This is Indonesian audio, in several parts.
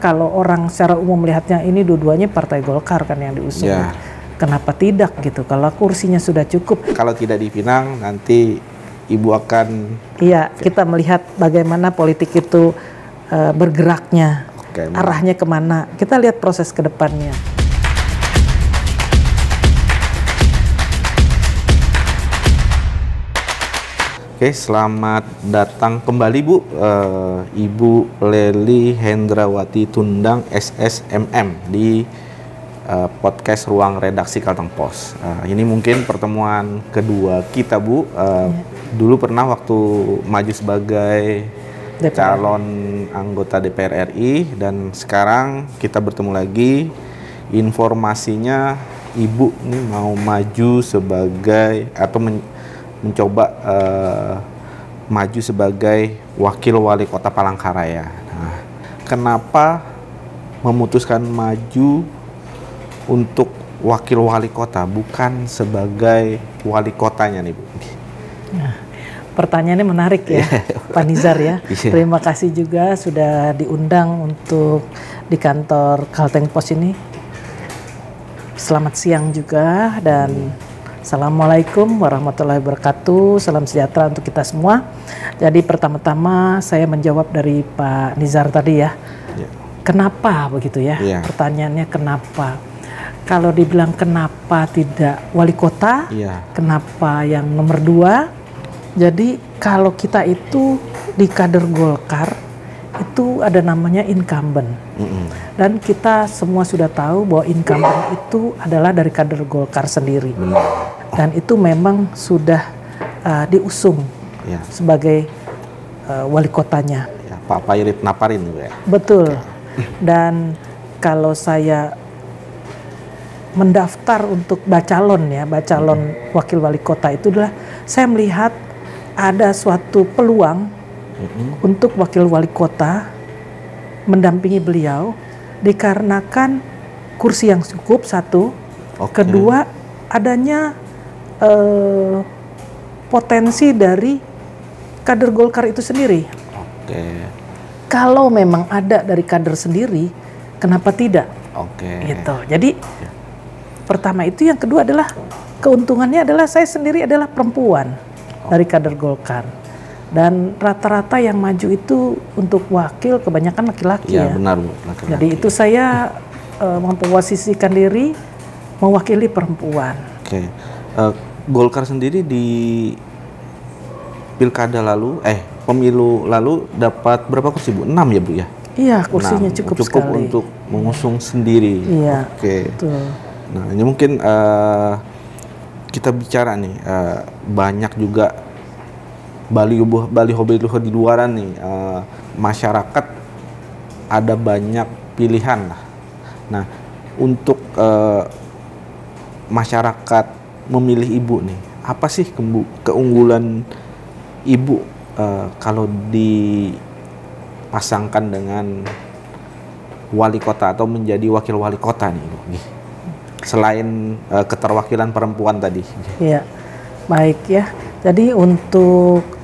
kalau orang secara umum melihatnya ini dua-duanya Partai Golkar kan yang diusung. Ya. Kenapa tidak gitu? Kalau kursinya sudah cukup. Kalau tidak dipinang nanti Ibu akan. Iya, kita melihat bagaimana politik itu bergeraknya, arahnya kemana. Kita lihat proses ke depannya. Oke, selamat datang kembali Bu, Ibu Lely Hendrawati Tundang SSMM di podcast Ruang Redaksi Kalteng Pos. Ini mungkin pertemuan kedua kita Bu. Dulu pernah waktu maju sebagai calon anggota DPR RI dan sekarang kita bertemu lagi. Informasinya Ibu ini mau maju sebagai atau mencoba maju sebagai wakil wali kota Palangkaraya. Nah, kenapa memutuskan maju untuk wakil wali kota bukan sebagai wali kotanya nih Bu? Nah, pertanyaannya menarik ya, Pak Nizar ya. Terima kasih juga sudah diundang untuk di kantor Kalteng Pos ini. Selamat siang juga dan Assalamualaikum warahmatullahi wabarakatuh. Salam sejahtera untuk kita semua. Jadi pertama-tama saya menjawab dari Pak Nizar tadi ya. Kenapa begitu ya? Pertanyaannya kenapa? Kalau dibilang kenapa tidak wali kota? Kenapa yang nomor 2? Jadi kalau kita itu di kader Golkar itu ada namanya incumbent. Dan kita semua sudah tahu bahwa incumbent itu adalah dari kader Golkar sendiri. Dan itu memang sudah diusung sebagai wali kotanya. Pak Pairit Naparin ya? Betul. Dan kalau saya mendaftar untuk bacalon wakil wali kota itu adalah saya melihat ada suatu peluang untuk wakil wali kota mendampingi beliau dikarenakan kursi yang cukup satu, kedua adanya potensi dari kader Golkar itu sendiri. Kalau memang ada dari kader sendiri, kenapa tidak? Gitu. Jadi pertama itu, yang kedua adalah keuntungannya adalah saya sendiri adalah perempuan dari kader Golkar. Dan rata-rata yang maju itu untuk wakil kebanyakan laki-laki ya. Benar Bu, laki-laki. Jadi itu saya memposisikan diri mewakili perempuan. Golkar sendiri di pilkada lalu, pemilu lalu dapat berapa kursi Bu? 6 ya Bu ya? Iya, kursinya cukup sekali. Untuk mengusung sendiri. Iya, betul. Nah ini mungkin kita bicara nih, banyak juga baliho di luaran nih, masyarakat ada banyak pilihan lah. Nah untuk masyarakat memilih Ibu nih, apa sih keunggulan Ibu kalau dipasangkan dengan wali kota atau menjadi wakil wali kota nih Ibu? Selain keterwakilan perempuan tadi. Iya, baik ya. Jadi untuk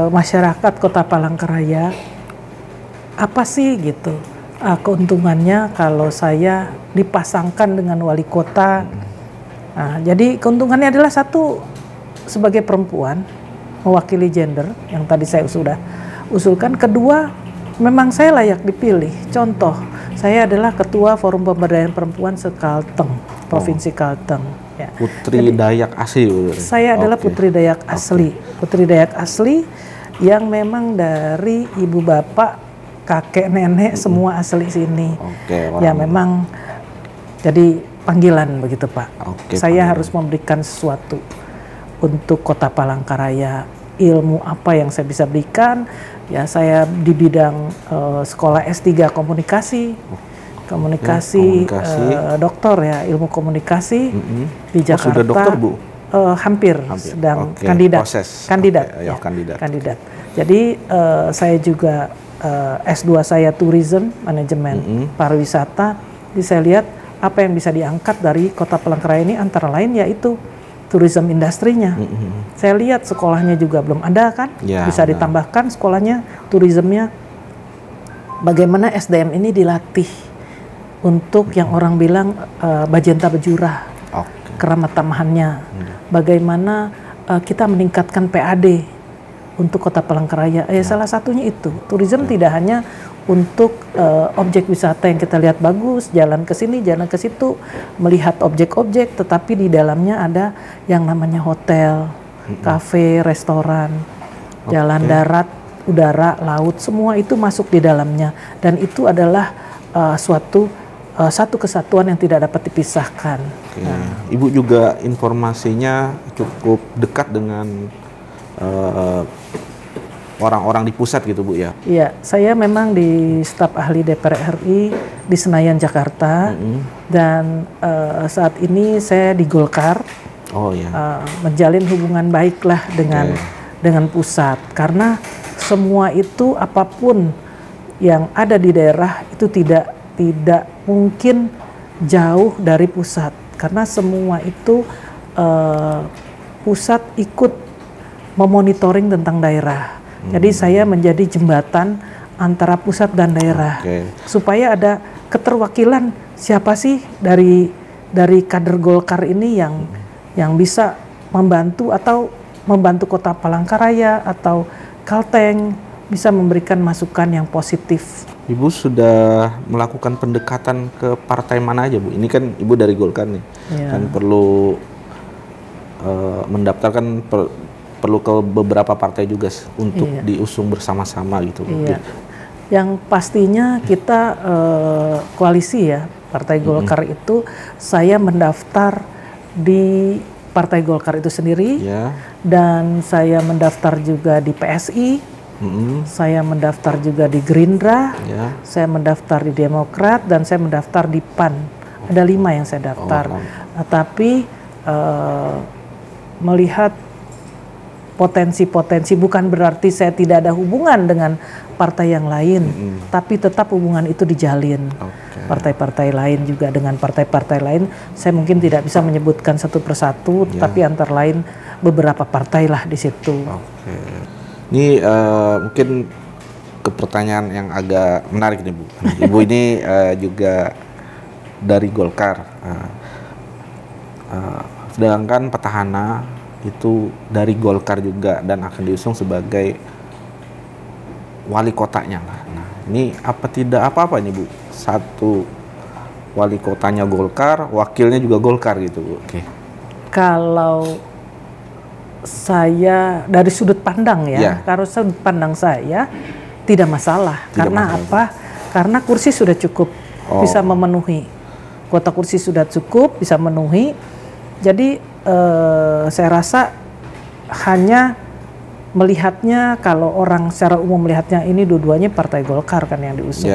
masyarakat Kota Palangkaraya, apa sih gitu keuntungannya kalau saya dipasangkan dengan wali kota? Nah, jadi keuntungannya adalah satu, sebagai perempuan mewakili gender yang tadi saya sudah usulkan. Kedua, memang saya layak dipilih. Contoh, saya adalah ketua Forum Pemberdayaan Perempuan se-Kalteng, Provinsi Kalteng. Ya. Putri Dayak asli. Saya adalah Putri Dayak asli. Putri Dayak asli yang memang dari ibu bapak, kakek, nenek semua asli sini. Ya memang jadi panggilan begitu Pak. Saya harus memberikan sesuatu untuk Kota Palangkaraya. Ilmu apa yang saya bisa berikan? Ya saya di bidang sekolah S3 komunikasi. Doktor ya, ilmu komunikasi di Jakarta. Sudah dokter Bu? Hampir. Sedang kandidat. Kandidat. Jadi saya juga S2 saya tourism manajemen pariwisata. Jadi saya lihat apa yang bisa diangkat dari Kota Palangkaraya ini, antara lain yaitu tourism industrinya. Saya lihat sekolahnya juga belum ada kan, bisa ditambahkan sekolahnya, tourismnya. bagaimana SDM ini dilatih untuk yang orang bilang bajenta bejurah, keramat tamahannya. Bagaimana kita meningkatkan PAD untuk Kota Palangkaraya. Salah satunya itu, tourism tidak hanya untuk objek wisata yang kita lihat bagus, jalan ke sini, jalan ke situ, melihat objek-objek, tetapi di dalamnya ada yang namanya hotel, kafe, restoran, jalan darat, udara, laut, semua itu masuk di dalamnya. Dan itu adalah satu kesatuan yang tidak dapat dipisahkan. Nah. Ibu juga informasinya cukup dekat dengan orang-orang di pusat gitu Bu ya? Iya, saya memang di staf ahli DPR RI di Senayan, Jakarta. Dan saat ini saya di Golkar. Menjalin hubungan baiklah dengan pusat. Karena semua itu apapun yang ada di daerah itu tidak mungkin jauh dari pusat. Karena semua itu pusat ikut memonitoring tentang daerah. Jadi saya menjadi jembatan antara pusat dan daerah, supaya ada keterwakilan siapa sih dari kader Golkar ini yang bisa membantu atau membantu Kota Palangkaraya atau Kalteng, bisa memberikan masukan yang positif. Ibu sudah melakukan pendekatan ke partai mana aja Bu? Ini kan Ibu dari Golkar nih, kan perlu mendaftarkan perlu ke beberapa partai juga untuk diusung bersama-sama gitu. Yang pastinya kita koalisi ya, Partai Golkar itu saya mendaftar di Partai Golkar itu sendiri, dan saya mendaftar juga di PSI, saya mendaftar juga di Gerindra, saya mendaftar di Demokrat, dan saya mendaftar di PAN. Ada 5 yang saya daftar. Tapi melihat potensi-potensi, bukan berarti saya tidak ada hubungan dengan partai yang lain, tapi tetap hubungan itu dijalin. Partai-partai lain juga dengan partai-partai lain, saya mungkin tidak bisa menyebutkan satu persatu, tapi antara lain beberapa partai lah di situ. Ini mungkin ke pertanyaan yang agak menarik nih Bu. Ibu ini juga dari Golkar, sedangkan petahana itu dari Golkar juga dan akan diusung sebagai wali kotanya lah. Nah, ini tidak apa-apa nih Bu, satu wali kotanya Golkar, wakilnya juga Golkar gitu Bu. Kalau saya dari sudut pandang kalau sudut pandang saya tidak masalah. Karena apa? Karena kursi sudah cukup bisa memenuhi, kuota kursi sudah cukup bisa memenuhi. Jadi saya rasa hanya melihatnya, kalau orang secara umum melihatnya ini dua-duanya Partai Golkar kan yang diusung.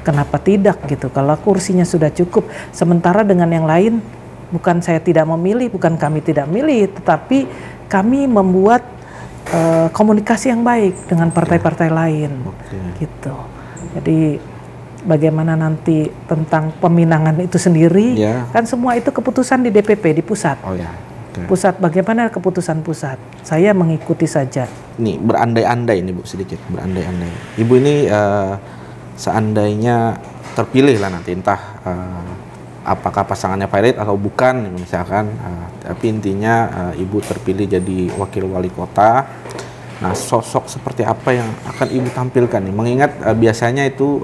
Kenapa tidak gitu kalau kursinya sudah cukup. Sementara dengan yang lain, bukan saya tidak memilih, bukan kami tidak milih, tetapi kami membuat komunikasi yang baik dengan partai-partai lain gitu. Jadi bagaimana nanti tentang peminangan itu sendiri, kan semua itu keputusan di DPP, di pusat. Pusat, bagaimana keputusan pusat? Saya mengikuti saja. Nih, berandai-andai nih Bu, sedikit berandai-andai. Ibu ini seandainya terpilih lah nanti, entah apakah pasangannya Pairit atau bukan misalkan, tapi intinya Ibu terpilih jadi wakil wali kota. Nah, sosok seperti apa yang akan Ibu tampilkan nih? Mengingat biasanya itu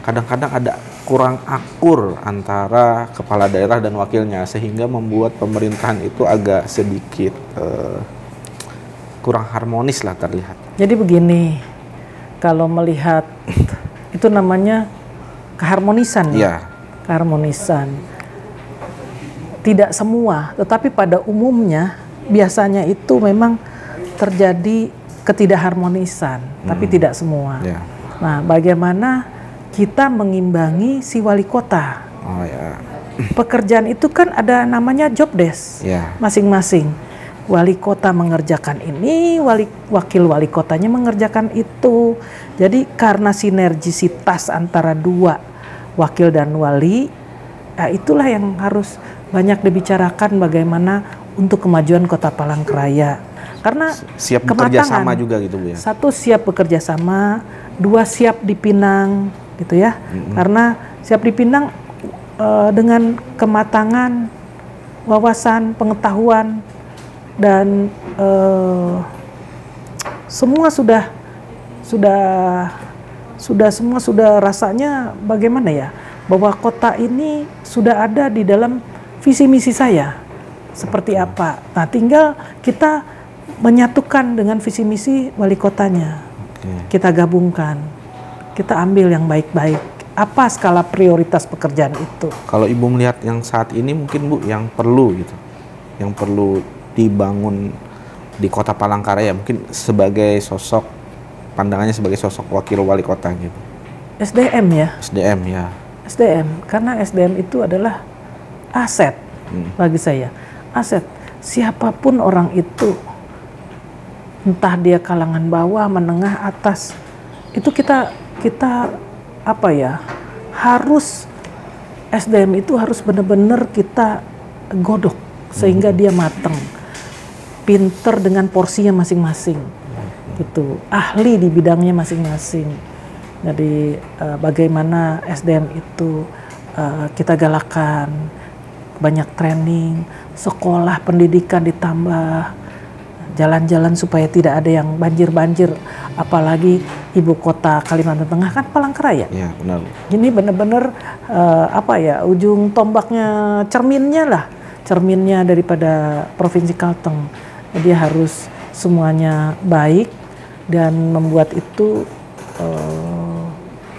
kadang-kadang ada kurang akur antara kepala daerah dan wakilnya, sehingga membuat pemerintahan itu agak sedikit kurang harmonis lah terlihat. Jadi begini, kalau melihat itu namanya keharmonisan. Keharmonisan. Tidak semua, tetapi pada umumnya biasanya itu memang terjadi ketidakharmonisan, tapi tidak semua. Nah, bagaimana kita mengimbangi si wali kota? Pekerjaan itu kan ada namanya job desk masing-masing. Wali kota mengerjakan ini, wakil wali kotanya mengerjakan itu. Jadi karena sinergisitas antara dua wakil dan wali, itulah yang harus banyak dibicarakan bagaimana untuk kemajuan Kota Palangkaraya. Karena siap bekerja sama juga gitu Bu ya. Satu, siap bekerja sama, 2 siap dipinang gitu ya. Karena siap dipinang dengan kematangan, wawasan, pengetahuan, dan semua semua sudah rasanya bagaimana ya, bahwa kota ini sudah ada di dalam visi misi saya seperti apa. Nah, tinggal kita menyatukan dengan visi misi wali kotanya. Kita gabungkan, kita ambil yang baik-baik. Apa skala prioritas pekerjaan itu? Kalau Ibu melihat yang saat ini mungkin Bu yang perlu gitu, yang perlu dibangun di Kota Palangkaraya, mungkin sebagai sosok, pandangannya sebagai sosok wakil wali kota gitu. SDM ya. SDM ya. SDM, karena SDM itu adalah aset bagi saya. Aset. Siapapun orang itu, entah dia kalangan bawah, menengah, atas, itu kita apa ya, harus SDM itu harus benar-benar kita godok sehingga dia matang, pinter dengan porsinya masing-masing, gitu, ahli di bidangnya masing-masing. Jadi bagaimana SDM itu kita galakan, banyak training, sekolah pendidikan ditambah, jalan-jalan supaya tidak ada yang banjir-banjir, apalagi ibu kota Kalimantan Tengah kan Palangkaraya. Iya, benar. Ini benar-benar apa ya, ujung tombaknya, cerminnya daripada Provinsi Kalteng. Dia harus semuanya baik dan membuat itu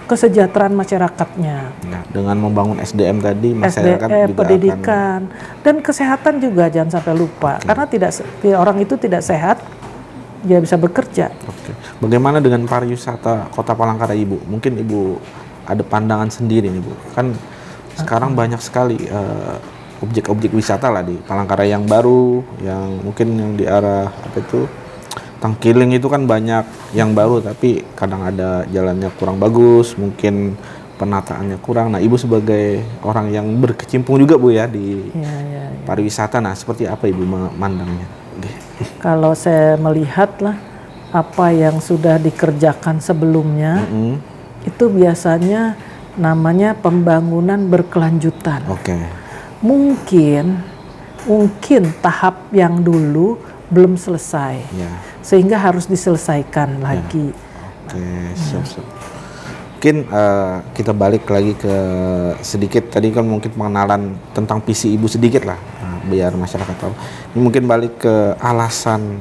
kesejahteraan masyarakatnya. Ya, dengan membangun SDM tadi, masyarakat juga pendidikan dan kesehatan juga jangan sampai lupa. Karena orang itu tidak sehat, dia bisa bekerja. Bagaimana dengan pariwisata Kota Palangkaraya, Ibu? Mungkin Ibu ada pandangan sendiri nih, Bu. Kan sekarang banyak sekali objek-objek wisata lah di Palangkaraya yang baru, yang mungkin yang di arah apa itu, Tangkiling itu kan banyak yang baru, tapi kadang ada jalannya kurang bagus, mungkin penataannya kurang. Nah, Ibu sebagai orang yang berkecimpung juga, Bu, ya di pariwisata, nah seperti apa Ibu memandangnya? Kalau saya melihat lah apa yang sudah dikerjakan sebelumnya, itu biasanya namanya pembangunan berkelanjutan. Mungkin tahap yang dulu belum selesai, sehingga harus diselesaikan lagi. Siap-siap. Mungkin kita balik lagi ke sedikit tadi kan, mungkin pengenalan tentang visi Ibu sedikit lah, biar masyarakat tahu. Ini mungkin balik ke alasan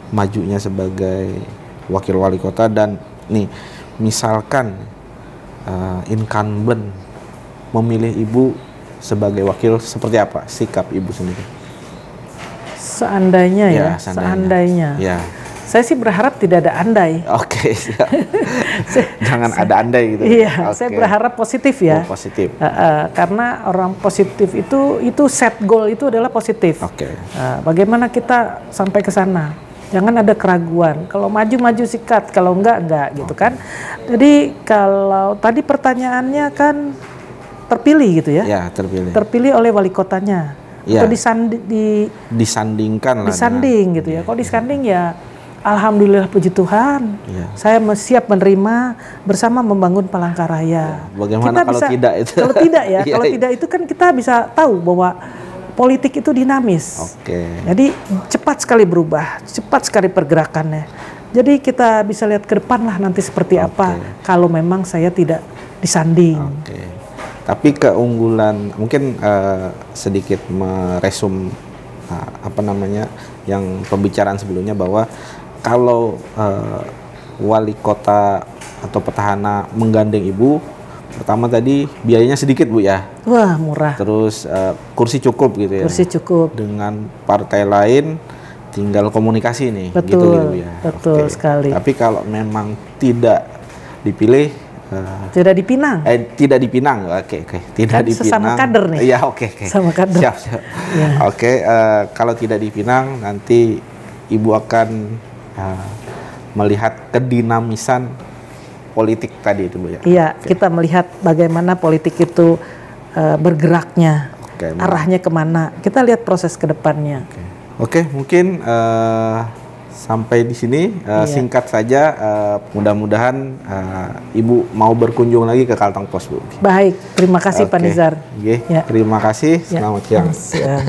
majunya sebagai wakil wali kota, dan nih misalkan incumbent memilih Ibu sebagai wakil, seperti apa sikap Ibu sendiri? Seandainya. Ya. Saya sih berharap tidak ada andai. Siap. Jangan ada andai gitu. Iya, saya berharap positif ya. Positif. Karena orang positif itu set goal itu adalah positif. Bagaimana kita sampai ke sana? Jangan ada keraguan. Kalau maju sikat, kalau enggak gitu kan. Jadi kalau tadi pertanyaannya kan terpilih gitu ya? Ya, terpilih. Terpilih oleh wali kotanya. Atau disandingkan lah. Disanding gitu ya. Kalau disanding ya alhamdulillah, puji Tuhan. Saya siap menerima bersama membangun Palangkaraya. Bagaimana kalau tidak itu? Kalau tidak ya, kalau tidak itu kan kita bisa tahu bahwa politik itu dinamis. Jadi cepat sekali berubah, cepat sekali pergerakannya. Jadi kita bisa lihat ke depan lah nanti seperti apa kalau memang saya tidak disanding. Tapi keunggulan, mungkin sedikit meresum apa namanya yang pembicaraan sebelumnya, bahwa kalau wali kota atau petahana menggandeng Ibu, pertama tadi biayanya sedikit, Bu, ya. Wah, murah. Terus kursi cukup gitu ya. Kursi cukup. Dengan partai lain tinggal komunikasi nih. Betul, gitu ya. Betul sekali. Tapi kalau memang tidak dipilih, tidak dipinang. Tidak dipinang. Tidak kan dipinang. Sesama kader nih. Iya, Sama kader. Siap. Ya. Kalau tidak dipinang, nanti Ibu akan melihat kedinamisan politik tadi itu, Bu, ya. Iya, kita melihat bagaimana politik itu bergeraknya, arahnya kemana. Kita lihat proses ke depannya. Mungkin sampai di sini singkat saja. Mudah-mudahan Ibu mau berkunjung lagi ke Kalteng Pos, Bu. Baik, terima kasih Pak Nizar. Terima kasih. Selamat siang. Siang.